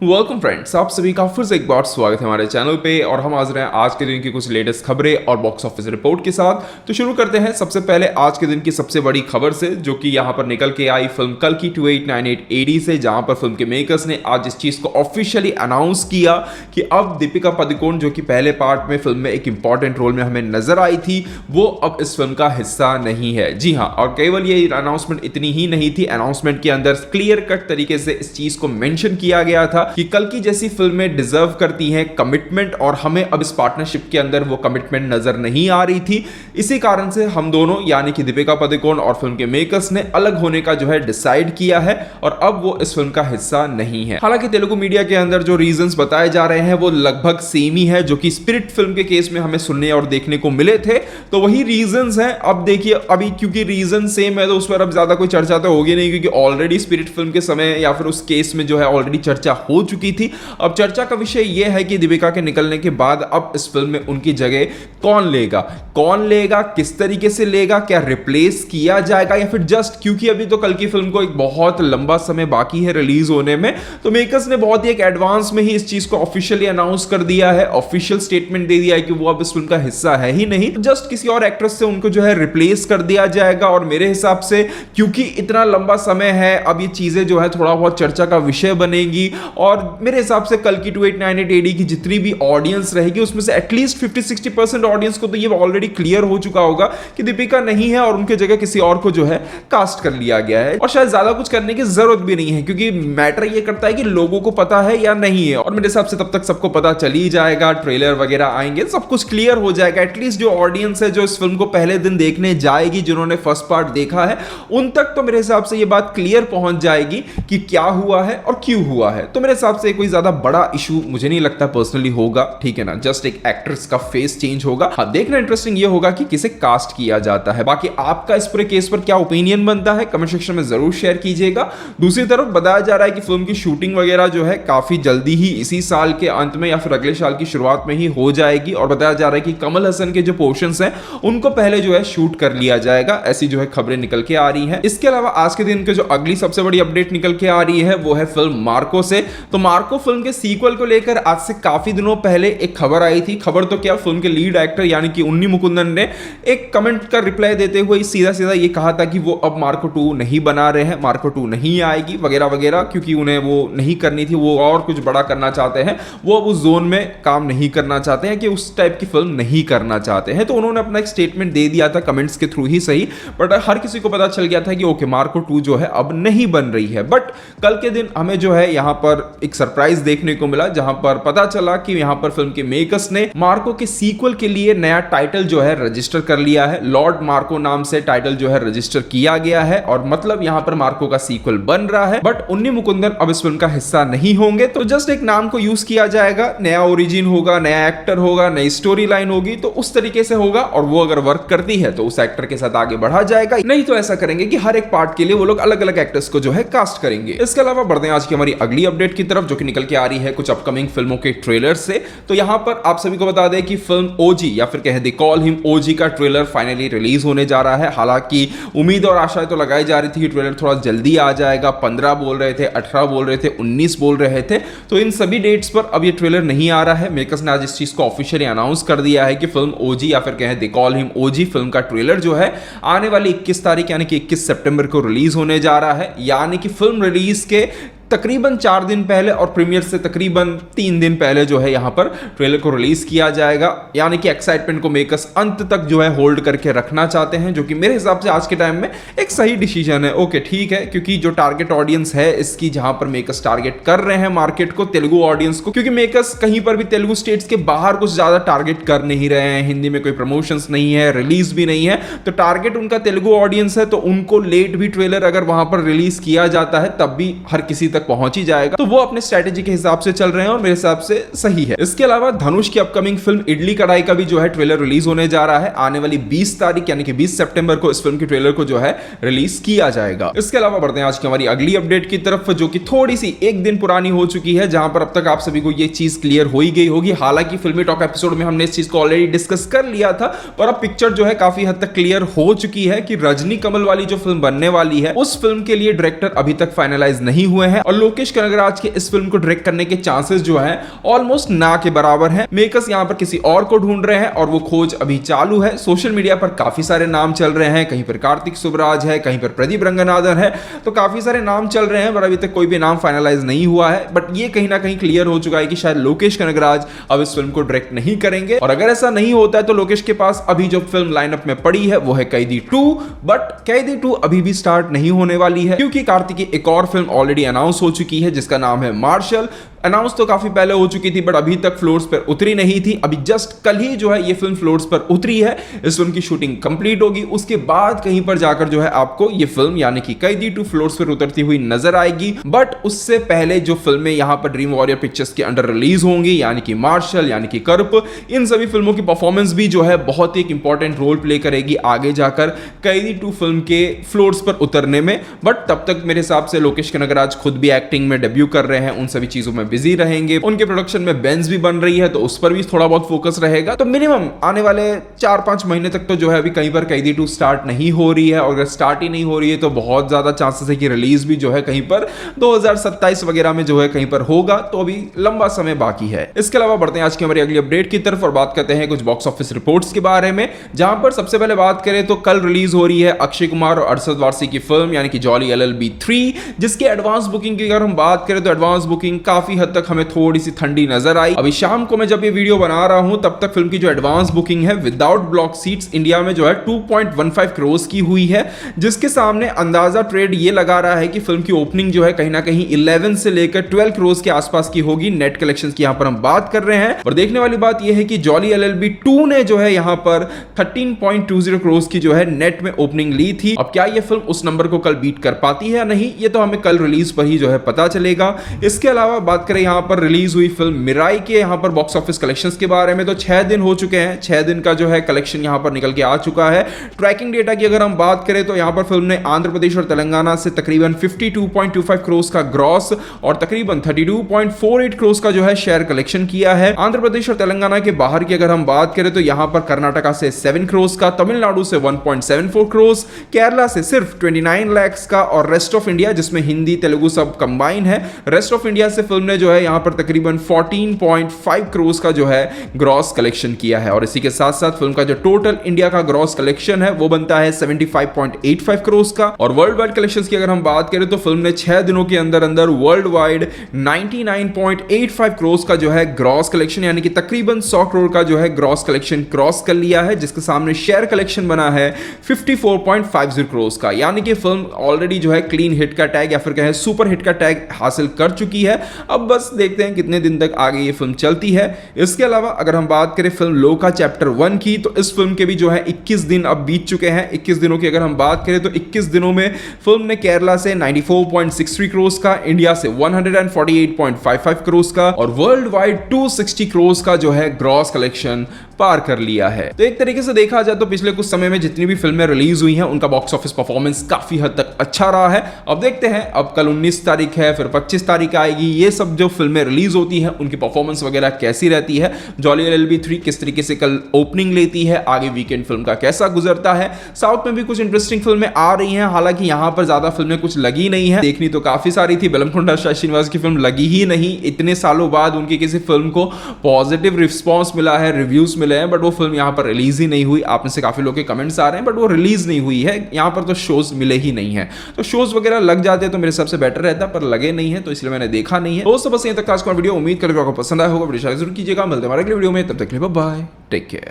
Welcome friends, आप सभी का फिर से एक बार स्वागत है हमारे चैनल पे। और हम हाजिर हैं आज के दिन की कुछ लेटेस्ट खबरें और बॉक्स ऑफिस रिपोर्ट के साथ। तो शुरू करते हैं सबसे पहले आज के दिन की सबसे बड़ी खबर से, जो कि यहां पर निकल के आई फिल्म कल की 2898 AD से, जहां पर फिल्म के मेकर्स ने आज इस चीज को ऑफिशियली अनाउंस किया कि अब दीपिका पादुकोण, जो कि पहले पार्ट में फिल्म में एक इंपॉर्टेंट रोल में हमें नजर आई थी, वो अब इस फिल्म का हिस्सा नहीं है। जी हाँ, और केवल ये अनाउंसमेंट इतनी ही नहीं थी, अनाउंसमेंट के अंदर क्लियर कट तरीके से इस चीज को मेंशन किया गया था कि कल की जैसी फिल्में डिजर्व करती हैं कमिटमेंट, और हमें अब इस पार्टनरशिप के अंदर वो कमिटमेंट नजर नहीं आ रही थी। इसी कारण से हम दोनों यानी कि दीपिका पादुकोण और फिल्म के मेकर्स ने अलग होने का जो है डिसाइड किया है, और अब वो इस फिल्म का हिस्सा नहीं है। हालांकि तेलुगु मीडिया के अंदर जो रीजंस बताए जा रहे हैं वो लगभग सेम ही है, जो कि स्पिरिट फिल्म के केस में हमें सुनने और देखने को मिले थे। तो वही रीजंस हैं। अब देखिए, अभी क्योंकि रीजन सेम है तो उस पर अब ज्यादा कोई चर्चा तो होगी नहीं, क्योंकि ऑलरेडी स्पिरिट फिल्म के समय या फिर उस केस में जो है ऑलरेडी चर्चा हो चुकी थी। अब चर्चा का विषय यह है कि दीपिका के निकलने के बाद अब इस फिल्म में उनकी जगह कौन लेगा, किस तरीके से लेगा, क्या रिप्लेस किया जाएगा, या फिर जस्ट क्योंकि अभी तो कल की फिल्म को एक बहुत लंबा समय बाकी है रिलीज होने में, तो मेकर्स ने बहुत ही एक एडवांस में ही इस चीज को ऑफिशियली अनाउंस कर दिया है, ऑफिशियल स्टेटमेंट दे दिया है कि वो अब इस फिल्म का हिस्सा है ही नहीं, जस्ट किसी और एक्ट्रेस से उनको जो है रिप्लेस कर दिया जाएगा। और मेरे हिसाब से क्योंकि इतना लंबा समय है, अब ये चीजें जो है थोड़ा बहुत चर्चा का विषय बनेगी, और मेरे हिसाब से कल की 2898 AD की जितनी भी ऑडियंस रहेगी उसमें से एटलीस्ट 50-60% ऑडियंस को तो ये ऑलरेडी क्लियर हो चुका होगा कि दीपिका नहीं है और उनके जगह किसी और को जो है कास्ट कर लिया गया है। और शायद ज्यादा कुछ करने की जरूरत भी नहीं है, क्योंकि मैटर ये करता है कि लोगों को पता है या नहीं है, और मेरे हिसाब से तब तक सबको पता चल ही जाएगा, ट्रेलर वगैरह आएंगे, सब कुछ क्लियर हो जाएगा। एटलीस्ट जो ऑडियंस है जो इस फिल्म को पहले दिन देखने जाएगी, जिन्होंने फर्स्ट पार्ट देखा है, उन तक तो मेरे हिसाब से ये बात क्लियर पहुंच जाएगी कि क्या हुआ है और क्यों हुआ है। तो मेरे हिसाब से कोई ज्यादा बड़ा इशू मुझे नहीं लगता पर्सनली होगा, ठीक है ना। जस्ट एक एक्ट्रेस का फेस चेंज होगा। हाँ, देखना इंटरेस्टिंग ये होगा कि किसे कास्ट किया जाता है। बाकी आपका इस पूरे केस पर क्या ओपिनियन बनता है, कमेंट सेक्शन में जरूर शेयर कीजिएगा। दूसरी तरफ बताया जा रहा है कि फिल्म की शूटिंग वगैरह जो है काफी जल्दी ही इसी साल के अंत में या फिर अगले साल की शुरुआत में ही हो जाएगी, और बताया जा रहा है कि कमल हसन के जो पोर्शंस हैं उनको पहले जो है शूट कर लिया जाएगा। ऐसी जो है खबरें निकल के आ रही हैं। इसके अलावा आज के दिन के जो अगली सबसे बड़ी अपडेट निकल के आ रही है वो है फिल्म मार्को से। तो मार्को फिल्म के सीक्वल को लेकर आज से काफी दिनों पहले एक खबर आई थी। खबर तो क्या, फिल्म के लीड एक्टर यानी कि उन्नी मुकुंदन ने एक कमेंट का रिप्लाई देते हुए सीधा सीधा ये कहा था कि वो अब मार्को 2 नहीं बना रहे हैं, मार्को 2 नहीं आएगी वगैरह वगैरह, क्योंकि उन्हें वो नहीं करनी थी, वो और कुछ बड़ा करना चाहते हैं, वो अब उस जोन में काम नहीं करना चाहते हैं, कि उस टाइप की फिल्म नहीं करना चाहते हैं। तो उन्होंने अपना एक स्टेटमेंट दे दिया था कमेंट्स के थ्रू ही सही, बट हर किसी को पता चल गया था कि ओके, मार्को 2 जो है अब नहीं बन रही है। बट कल के दिन हमें जो है यहां पर एक सरप्राइज देखने को मिला, जहां पर पता चला कि यहां पर फिल्म के मेकर्स ने मार्को के सीक्वल के लिए नया टाइटल जो है रजिस्टर कर लिया है। लॉर्ड मार्को नाम से टाइटल जो है रजिस्टर किया गया है, और मतलब यहां पर मार्को का सीक्वल बन रहा है। बट उन्नी मुकुंदन अब इस फिल्म का हिस्सा नहीं होंगे, तो जस्ट एक नाम को यूज किया जाएगा, नया ओरिजिन होगा, नया एक्टर होगा, नई स्टोरी लाइन होगी, तो उस तरीके से होगा। और वो अगर वर्क करती है तो उस एक्टर के साथ आगे बढ़ा जाएगा, नहीं तो ऐसा करेंगे कि हर एक पार्ट के लिए वो लोग अलग अलग एक्टर्स को जो है कास्ट करेंगे। इसके अलावा बढ़ते हैं आज की हमारी अगली अपडेट की तरफ, जो कि निकल के आ रही है कुछ अपकमिंग फिल्मों के ट्रेलर से। तो यहां पर आप सभी को बता दें कि फिल्म ओजी या फिर कह दे कॉल हिम ओजी का ट्रेलर फाइनली रिलीज होने जा रहा है। हालांकि उम्मीद और आशाएं तो लगाई जा रही थी कि ट्रेलर थोड़ा जल्दी आ जाएगा, 15 बोल रहे थे, 18 बोल रहे थे, 19 बोल रहे थे, तो इन सभी डेट्स पर अब ये ट्रेलर नहीं आ रहा है। मेकर्स ने आज इस चीज को ऑफिशियली अनाउंस कर दिया है कि फिल्म ओजी या फिर कह they call him OG film का ट्रेलर जो है आने वाली 21 तारीख यानी कि 21 सितंबर को रिलीज होने जा रहा है। यानी कि फिल्म रिलीज के तकरीबन 4 दिन पहले और प्रीमियर से तकरीबन 3 दिन पहले जो है यहां पर ट्रेलर को रिलीज किया जाएगा। यानी कि एक्साइटमेंट को मेकर्स अंत तक जो है होल्ड करके रखना चाहते हैं, जो कि मेरे हिसाब से आज के टाइम में एक सही डिसीजन है। ओके, ठीक है, क्योंकि जो टारगेट ऑडियंस है इसकी, जहां पर मेकर्स टारगेट कर रहे हैं मार्केट को, तेलुगु ऑडियंस को, क्योंकि मेकर्स कहीं पर भी तेलुगु स्टेट्स के बाहर कुछ ज्यादा टारगेट कर नहीं रहे हैं, हिंदी में कोई प्रमोशंस नहीं है, रिलीज भी नहीं है, तो टारगेट उनका तेलुगु ऑडियंस है। तो उनको लेट भी ट्रेलर अगर वहां पर रिलीज किया जाता है तब भी हर किसी तक पहुंच ही जाएगा। तो वो अपने स्ट्रेटेजी के हिसाब से चल रहे हैं और मेरे हिसाब से सही है। इसके अलावा धनुष की अपकमिंग फिल्म इडली कढ़ाई का भी जो है ट्रेलर रिलीज होने जा रहा है। आने वाली 20 तारीख यानी कि 20 सितंबर को इस फिल्म के ट्रेलर को जो है रिलीज किया जाएगा। इसके अलावा बढ़ते हैं आज की हमारी अगली अपडेट की तरफ, जो कि थोड़ी सी एक दिन पुरानी हो चुकी है, जहां पर अब तक आप सभी को ये चीज क्लियर हो ही गई होगी। हालांकि फिल्मी टॉक एपिसोड में हमने इस चीज को ऑलरेडी डिस्कस कर लिया था, पर अब पिक्चर जो है काफी हद तक क्लियर हो चुकी है कि रजनी कमल वाली जो फिल्म बनने वाली है उस फिल्म के लिए डायरेक्टर अभी तक फाइनलाइज नहीं हुए हैं। और लोकेश कनगराज के इस फिल्म को डायरेक्ट करने के चांसेस जो है ऑलमोस्ट ना के बराबर हैं। मेकर्स यहां पर किसी और को ढूंढ रहे हैं और वो खोज अभी चालू है। सोशल मीडिया पर काफी सारे नाम चल रहे हैं, कहीं पर कार्तिक सुब्राज है, कहीं पर प्रदीप रंगनाथन है, तो काफी सारे नाम चल रहे हैं, पर अभी तक कोई भी नाम फाइनलाइज नहीं हुआ है। बट ये कहीं ना कहीं क्लियर हो चुका है कि शायद लोकेश कनगराज अब इस फिल्म को डायरेक्ट नहीं करेंगे। और अगर ऐसा नहीं होता है तो लोकेश के पास अभी जो फिल्म लाइनअप में पड़ी है वो है कैदी 2। बट कैदी 2 अभी भी स्टार्ट नहीं होने वाली है, क्योंकि कार्तिक की एक और फिल्म ऑलरेडी अनाउंस हो चुकी है जिसका नाम है मार्शल। अनाउंस तो काफी पहले हो चुकी थी, बट अभी तक फ्लोर्स पर उतरी नहीं थी। अभी जस्ट कल ही जो है ये फिल्म फ्लोर्स पर उतरी है। इस फिल्म की शूटिंग कंप्लीट होगी, उसके बाद कहीं पर जाकर जो है आपको ये फिल्म यानी कि कैदी 2 फ्लोर्स पर उतरती हुई नजर आएगी। बट उससे पहले जो फिल्में यहां पर ड्रीम वॉरियर पिक्चर्स के अंडर रिलीज होंगी, यानी कि मार्शल, यानी कि कर्प, इन सभी फिल्मों की परफॉर्मेंस भी जो है बहुत ही एक इंपॉर्टेंट रोल प्ले करेगी आगे जाकर कैदी 2 फिल्म के फ्लोर्स पर उतरने में। बट तब तक मेरे हिसाब से लोकेश कनगराज खुद भी एक्टिंग में डेब्यू कर रहे हैं, उन सभी चीजों में बिजी रहेंगे। उनके प्रोडक्शन में बेंज भी बन रही है तो उस पर भी थोड़ा बहुत फोकस रहेगा। तो मिनिमम आने वाले 4-5 महीने तक तो जो है अभी कहीं पर कैदी 2 स्टार्ट नहीं हो रही है, और अगर स्टार्ट ही नहीं हो रही है तो बहुत ज्यादा चांसेस है कि रिलीज भी जो है कहीं पर 2027 वगैरह में जो है कहीं पर होगा। तो अभी लंबा समय बाकी है। इसके अलावा बढ़ते हैं आज की हमारी अगली अपडेट की तरफ और बात करते हैं कुछ बॉक्स ऑफिस रिपोर्ट्स के बारे में, जहां पर सबसे पहले बात करें तो कल रिलीज हो रही है अक्षय कुमार और अरशद वारसी की फिल्म यानी कि जॉली LLB 3, जिसके एडवांस बुकिंग की अगर हम बात करें तो एडवांस बुकिंग काफी हद तक हमें थोड़ी सी ठंडी नजर आई। अभी शाम को मैं जब ये वीडियो बना रहा हूं तब तक फिल्म की जो एडवांस बुकिंग है विदाउट ब्लॉक सीट्स इंडिया में जो है 2.15 करोड़ की हुई है, जिसके सामने अंदाजा ट्रेड ये लगा रहा है कि फिल्म की ओपनिंग जो है कहीं ना कहीं 11 से लेकर 12 करोड़ के आसपास की होगी। नेट कलेक्शंस की यहां पर हम बात कर रहे हैं। और देखने वाली बात यह है कि जॉली LLB 2 ने जो है यहां पर 13.20 करोड़ की जो है नेट में ओपनिंग ली थी। अब क्या यह फिल्म उस नंबर को कल बीट कर पाती है या नहीं, ये तो हमें कल रिलीज पर ही जो है पता चलेगा। इसके अलावा बात करें यहां पर रिलीज हुई फिल्म मिराई के यहां पर बॉक्स ऑफिस कलेक्शंस के बारे में, तो 6 दिन हो चुके हैं। 6 दिन का जो है कलेक्शन यहां पर निकल के आ चुका है। ट्रैकिंग डेटा की अगर हम बात करें तो यहां पर फिल्म ने आंध्र प्रदेश और तेलंगाना से तकरीबन 52.25 करोड़ का ग्रॉस और तकरीबन 32.48 करोड़ का जो है शेयर कलेक्शन किया है। आंध्र प्रदेश और तेलंगाना के बाहर की अगर हम बात करें तो यहां पर कर्नाटका से 7 करोड़ का, तमिलनाडु से 1.74 करोड़, केरला से सिर्फ 29 लाख का, और रेस्ट ऑफ इंडिया जिसमें हिंदी तेलुगु सब कंबाइन है, रेस्ट ऑफ इंडिया से फिल्म ने जो है यहां पर तकरीबन 14.5 करोड़ का जो है ग्रॉस कलेक्शन किया है। और इसी के साथ साथ फिल्म का जो टोटल इंडिया का ग्रॉस कलेक्शन है वो बनता है 75.85 करोड़ का। और वर्ल्ड वाइड कलेक्शंस की अगर हम बात करें तो फिल्म ने 6 दिनों के अंदर अंदर वर्ल्ड वाइड 99.85 करोड़ का जो है ग्रॉस कलेक्शन यानी कि तकरीबन 100 करोड़ का जो है ग्रॉस कलेक्शन क्रॉस कर लिया है, जिसके सामने शेयर कलेक्शन बना है 54.50 करोड़ का। यानी कि फिल्म ऑलरेडी जो है क्लीन हिट का टैग या फिर कहें सुपर हिट का टैग हासिल कर चुकी है। अब बस देखते हैं कितने दिन तक आगे ये फिल्म चलती है। इसके अलावा अगर हम बात करें फिल्म लोका चैप्टर 1 की, तो इस फिल्म के भी जो है 21 दिन अब बीत चुके हैं। 21 दिनों की अगर हम बात करें तो 21 दिनों में फिल्म ने केरला से 94.63 करोड़ का, इंडिया से 148.55 करोड़ का और वर्ल्ड वाइड 260 करोड़ का जो है ग्रॉस कलेक्शन पार कर लिया है। तो एक तरीके से देखा जाए तो पिछले कुछ समय में जितनी भी फिल्में रिलीज हुई हैं उनका बॉक्स ऑफिस परफॉर्मेंस काफी हद तक अच्छा रहा है। अब देखते हैं, अब कल 19 तारीख है, फिर 25 तारीख आएगी, ये सब जो फिल्में रिलीज होती हैं उनकी परफॉर्मेंस वगैरह कैसी रहती है, जॉली LLB 3 किस तरीके से कल ओपनिंग लेती है, आगे वीकेंड फिल्म का कैसा गुजरता है। साउथ में भी कुछ इंटरेस्टिंग फिल्में आ रही हैं, हालांकि यहां पर ज्यादा फिल्में कुछ लगी नहीं है। देखनी तो काफी सारी थी, बेलमकुंडा श्रीनिवास की फिल्म लगी ही नहीं। इतने सालों बाद उनकी किसी फिल्म को पॉजिटिव रिस्पॉन्स मिला है, रिव्यूज मिले हैं, बट वो फिल्म यहां पर रिलीज ही नहीं हुई। आप में से काफी लोग के कमेंट्स आ रहे हैं, बट वो रिलीज नहीं हुई है। यहां पर तो शोज मिले ही नहीं है, तो शोज वगैरह लग जाते तो मेरे सबसे बेटर रहता, पर लगे नहीं है तो इसलिए मैंने देखा नहीं है। दोस्तों बस यहीं तक आज का वीडियो, उम्मीद करके आपको पसंद आया होगा। वीडियो जरूर कीजिएगा, मिलते हैं हमारे अगले वीडियो में, तब तक के लिए बाय, टेक केयर।